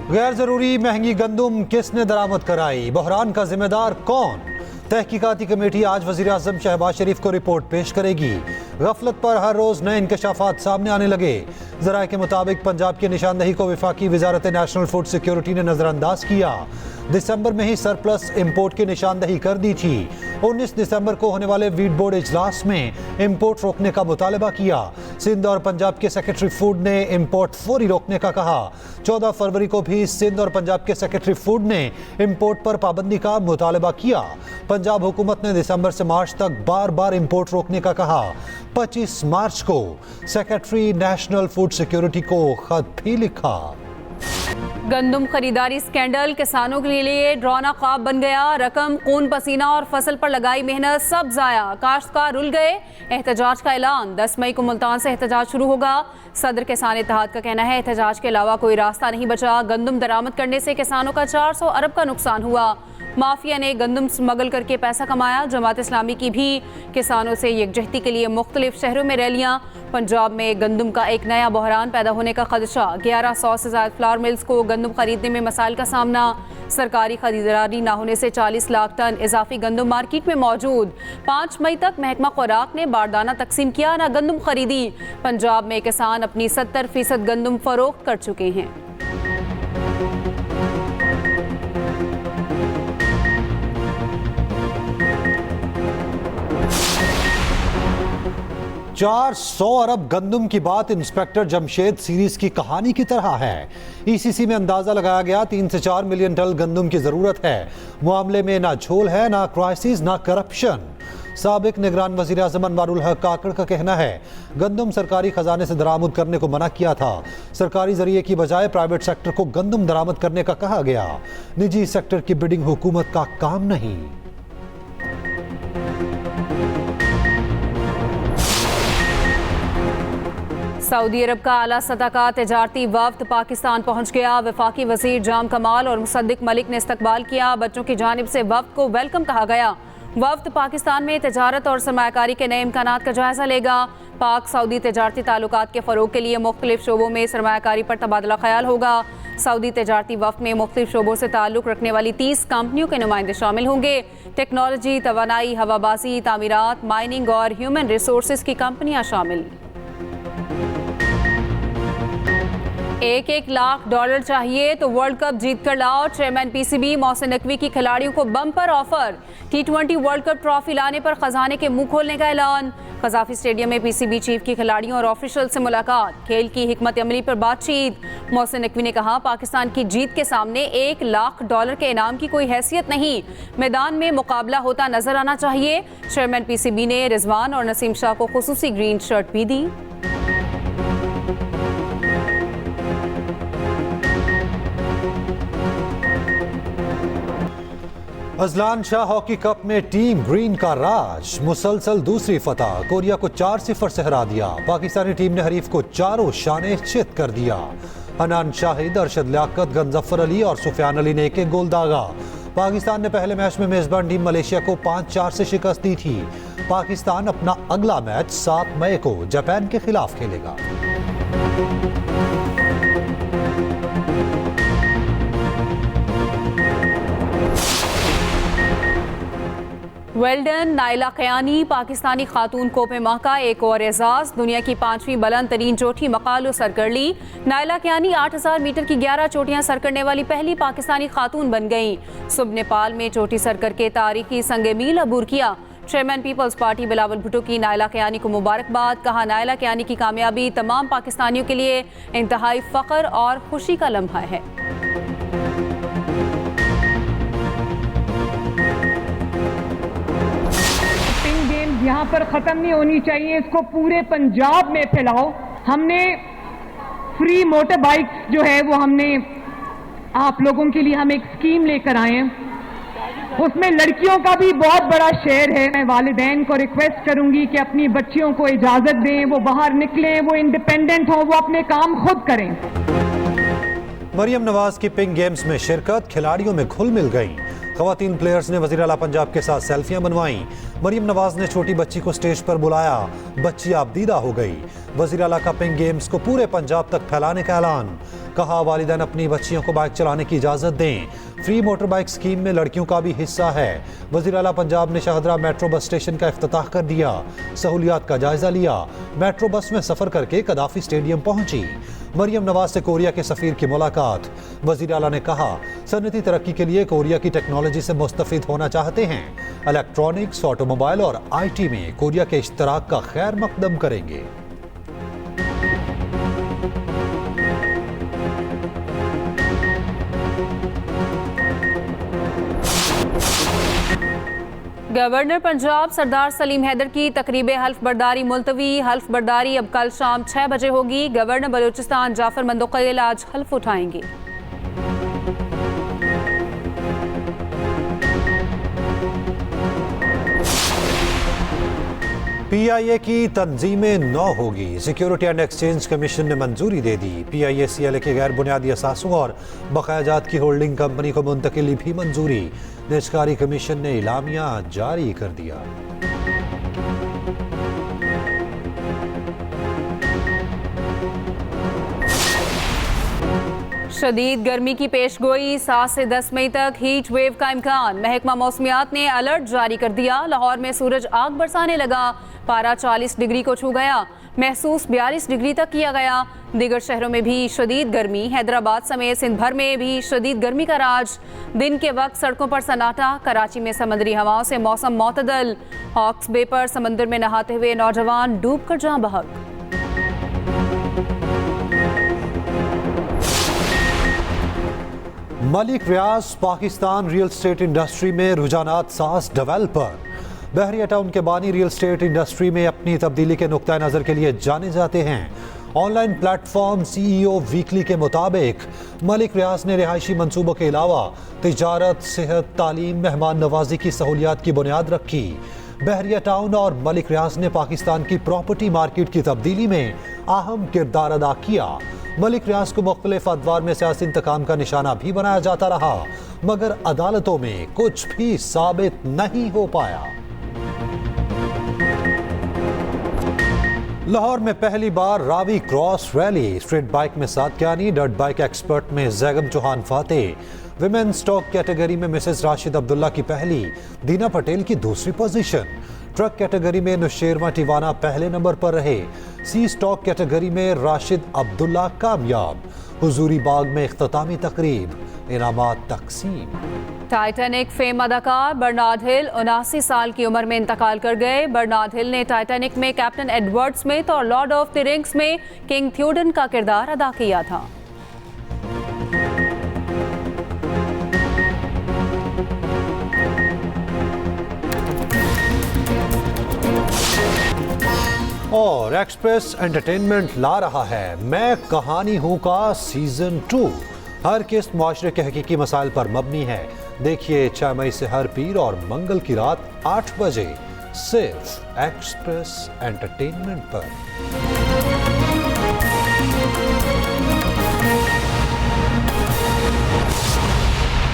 गैर जरूरी महंगी गंदुम किसने दरामद कराई, बहरान का जिम्मेदार कौन? तहकीकाती कमेटी आज वजीर आजम शहबाज शरीफ को रिपोर्ट पेश करेगी। गफलत पर हर रोज नए इंकशाफात सामने आने लगे। जराये के मुताबिक पंजाब की निशानदही को विफाकी वजारत नेशनल फूड सिक्योरिटी ने नजरअंदाज किया। दिसंबर में ही सरप्लस इंपोर्ट की निशानदही कर दी थी। 19 दिसंबर को होने वाले वीट बोर्ड इजलास में इंपोर्ट रोकने का मुतालबा किया। सिंध और पंजाब के सेक्रेटरी फूड ने इंपोर्ट फौरी रोकने का कहा। 14 फरवरी को भी सिंध और पंजाब के सेक्रेटरी फूड ने इंपोर्ट पर पाबंदी का मुतालबा किया। पंजाब हुकूमत ने दिसंबर से मार्च तक बार बार इंपोर्ट रोकने का कहा। 25 मार्च को सेक्रेटरी नेशनल फूड सिक्योरिटी को खत भी लिखा। गंदुम खरीदारी स्कैंडल किसानों के लिए डरावना ख्वाब बन गया। रकम, खून पसीना और फसल पर लगाई मेहनत सब जाया। काश्तकार रुल गए। एहतजाज का ऐलान, 10 मई को मुल्तान से एहतजाज शुरू होगा। सदर किसान इत्तेहाद का कहना है एहतजाज के अलावा कोई रास्ता नहीं बचा। गंदुम दरामद करने से किसानों का 400 अरब का नुकसान हुआ। माफिया ने गंदुम स्मगल करके पैसा कमाया। जमात इस्लामी की भी किसानों से यकजहती के लिए मुख्तलिफ शहरों में रैलियां। पंजाब में गंदुम का एक नया बहरान पैदा होने का खदशा। 1100 से ज्यादा फ्लावर मिल्स को गंदुम खरीदने में मसाइल का सामना। सरकारी खरीदारी न होने से 40 लाख टन इजाफी गंदुम मार्केट में मौजूद। 5 मई तक महकमा खुराक ने बारदाना तकसीम किया, न गंदुम खरीदी। पंजाब में किसान अपनी 70% गंदुम फरोख्त कर चुके हैं। $400 अरब गंदुम की बात इंस्पेक्टर जमशेद सीरीज की कहानी की तरह है। ईसीसी में अंदाजा लगाया गया 3 से 4 मिलियन टन गंदुम की जरूरत है। मामले में ना झोल है, ना क्राइसिस, ना करप्शन। साबिक निगरान वजीर आजम अनवारुल हक काकड़ का कहना है गंदुम सरकारी खजाने से दरामद करने को मना किया था। सरकारी जरिए की बजाय प्राइवेट सेक्टर को गंदुम दरामद करने का कहा गया। निजी सेक्टर की बिडिंग हुकूमत का काम नहीं। सऊदी अरब का आला सतह का तजारती वफ्द पाकिस्तान पहुंच गया। वफाकी वजीर जाम कमाल और मुसद्दिक मलिक ने इस्तकबाल किया। बच्चों की जानिब से वफ्द को वेलकम कहा गया। वफ्द पाकिस्तान में तजारत और सरमायाकारी के नए इम्कानात का जायजा लेगा। पाक सऊदी तजारती ताल्लुकात के फ़रोग के लिए मुख्तलिफ शोबों में सरमायाकारी पर तबादला ख्याल होगा। सऊदी तजारती वफ्द में मुख्तलिफ शोबों से ताल्लुक़ रखने वाली 30 कंपनियों के नुमाइंदे शामिल होंगे। टेक्नोलॉजी, तवानाई, हवाबाजी, तामीरात, माइनिंग और ह्यूमन रिसोर्स की कंपनियाँ शामिल। $1 लाख चाहिए तो वर्ल्ड कप जीत कर लाओ। चेयरमैन पीसीबी मोहसिन नकवी की खिलाड़ियों को bumper offer. T20 world cup trophy लाने पर खजाने के मुंह खोलने का ऐलान। कजाफी स्टेडियम में पीसीबी चीफ की खिलाड़ियों और ऑफिशियल से मुलाकात। खेल की हिकमत अमली पर बातचीत। मोहसिन नकवी ने कहा पाकिस्तान की जीत के सामने $1 लाख के इनाम की कोई हैसियत नहीं। मैदान में मुकाबला होता नजर आना चाहिए। चेयरमैन पीसीबी ने रिजवान और नसीम शाह को खुसूसी ग्रीन शर्ट भी दी। अजलान शाह हॉकी कप में टीम ग्रीन का राज। मुसलसल दूसरी फतह। कोरिया को 4-0 से हरा दिया। पाकिस्तानी टीम ने हरीफ को चारों शाने चित कर दिया। हनान शाहिद, अरशद लियाकत, गंजफर अली और सुफियान अली ने एक गोल दागा। पाकिस्तान ने पहले मैच में मेजबान टीम मलेशिया को 5-4 से शिकस्त दी थी। पाकिस्तान अपना अगला मैच 7 मई को जापान के खिलाफ खेलेगा। वेल्डन नाइला कयानी, पाकिस्तानी खातून कोपे माह का एक और एजाज। दुनिया की 5वीं बुलंद तरीन चोटी मकालो सर कर ली। नाइला कयानी 8000 मीटर की 11 चोटियां सर करने वाली पहली पाकिस्तानी खातून बन गईं। सुबह नेपाल में चोटी सर करके तारीखी संगे मील अबूर किया। Chairman People's party Bilawal Bhutto की नाइला कयानी को मुबारकबाद। कहा नाइला कयानी की कामयाबी तमाम पाकिस्तानियों के लिए इंतहाई फख्र और खुशी का लम्हा है। यहाँ पर ख़त्म नहीं होनी चाहिए, इसको पूरे पंजाब में फैलाओ। हमने फ्री मोटर बाइक जो है वो हमने आप लोगों के लिए हम एक स्कीम लेकर आए हैं। उसमें लड़कियों का भी बहुत बड़ा शेयर है। मैं वालिदैन को रिक्वेस्ट करूंगी कि अपनी बच्चियों को इजाज़त दें, वो बाहर निकलें, वो इंडिपेंडेंट हों, वो अपने काम खुद करें। मरियम नवाज की पिंक गेम्स में शिरकत। खिलाड़ियों में घुल मिल गई। खवातीन प्लेयर्स ने वज़ीर आला पंजाब के साथ सेल्फियां बनवाईं। मरियम नवाज ने छोटी बच्ची को स्टेज पर बुलाया। बच्ची आबदीदा हो गई। वज़ीर आला का पिंक गेम्स को पूरे पंजाब तक फैलाने का ऐलान। कहा वालिदैन अपनी बच्चियों को बाइक चलाने की इजाज़त दें। फ्री मोटर बाइक स्कीम में लड़कियों का भी हिस्सा है। वज़ीर आला पंजाब ने शाहदरा मेट्रो बस स्टेशन का इफ्तिताह कर दिया। सहूलियात का जायजा लिया। मेट्रो बस में सफ़र करके कदाफी स्टेडियम पहुंची। मरियम नवाज से कोरिया के सफ़ीर की मुलाकात। वज़ीर आला ने कहा सनती तरक्की के लिए कोरिया की टेक्नोलॉजी से मुस्तफ़िद होना चाहते हैं। इलेक्ट्रॉनिक्स, ऑटोमोबाइल और IT में कोरिया के इश्तराक का खैर मकदम करेंगे। गवर्नर पंजाब सरदार सलीम हैदर की तकरीब हल्फ बर्दारी मुलतवी। हल्फ बर्दारी अब कल शाम 6 बजे होगी। गवर्नर बलूचिस्तान जाफर मंदोक़ैल आज हल्फ उठाएंगे। PIA की तंजीमें 9 होगी। सिक्योरिटी एंड एक्सचेंज कमीशन ने मंजूरी दे दी। PIA CLA के गैर बुनियादी असासों और बकायाजात की होल्डिंग कंपनी को मुंतकिली भी मंजूरी। निजकारी कमीशन ने इलामिया जारी कर दिया। शदीद गर्मी की पेशगोई। 7 से 10 मई तक हीट वेव का इम्कान। महकमा मौसमियात ने अलर्ट जारी कर दिया। लाहौर में सूरज आग बरसाने लगा। पारा 40 डिग्री को छू गया। महसूस 42 डिग्री तक किया गया। दीगर शहरों में भी शदीद गर्मी। हैदराबाद समेत सिंध भर में भी शदीद गर्मी का राज। दिन के वक्त सड़कों पर सन्नाटा। कराची में समंदरी हवाओं से मौसम मोतदल। हॉक्स बे पर समंदर में नहाते हुए नौजवान डूब कर जाँ बहक। मलिक रियाज पाकिस्तान रियल स्टेट इंडस्ट्री में रुझानात साज डेवलपर। बहरिया टाउन के बानी रियल स्टेट इंडस्ट्री में अपनी तब्दीली के नुक्ता नज़र के लिए जाने जाते हैं। ऑनलाइन प्लेटफॉर्म CEO वीकली के मुताबिक मलिक रियाज ने रिहायशी मंसूबों के अलावा तिजारत, सेहत, तालीम, मेहमान नवाजी की सहूलियात की बुनियाद रखी। बहरिया टाउन और मलिक रियाज ने पाकिस्तान की प्रॉपर्टी मार्केट की तब्दीली में अहम किरदार अदा किया। मलिक रियाज को मुख्तलिफ अदवार में सियासी इंतकाम का निशाना भी बनाया जाता रहा, मगर अदालतों में कुछ भी साबित नहीं हो पाया। लाहौर में पहली बार Ravi cross rally. Street bike में सादकियानी, डर्ट बाइक एक्सपर्ट में जैगम चौहान फातेह। विमेन स्टॉक कैटेगरी में मिसेस राशिद अब्दुल्ला की पहली, दीना पटेल की दूसरी पोजीशन। ट्रक कैटेगरी में नुशेरमा टिवाना पहले नंबर पर रहे। सी स्टॉक कैटेगरी में राशिद अब्दुल्ला कामयाब। हुजूरी बाग में इख्तितामी तकरीब, इनामात तकसीम। टाइटैनिक फेम अदाकार बर्नार्ड हिल 79 साल की उम्र में इंतकाल कर गए। बर्नार्ड हिल ने टाइटैनिक में कैप्टन एडवर्ड स्मिथ और लॉर्ड ऑफ द रिंग्स में किंग थ्यूडन का किरदार अदा किया था। और एक्सप्रेस एंटरटेनमेंट ला रहा है मैं कहानी हूं का सीजन 2। हर किस्त मुआशरे के हकीकी मसाइल पर मबनी है। देखिए 6 मई से हर पीर और मंगल की रात 8 बजे सिर्फ एक्सप्रेस एंटरटेनमेंट पर।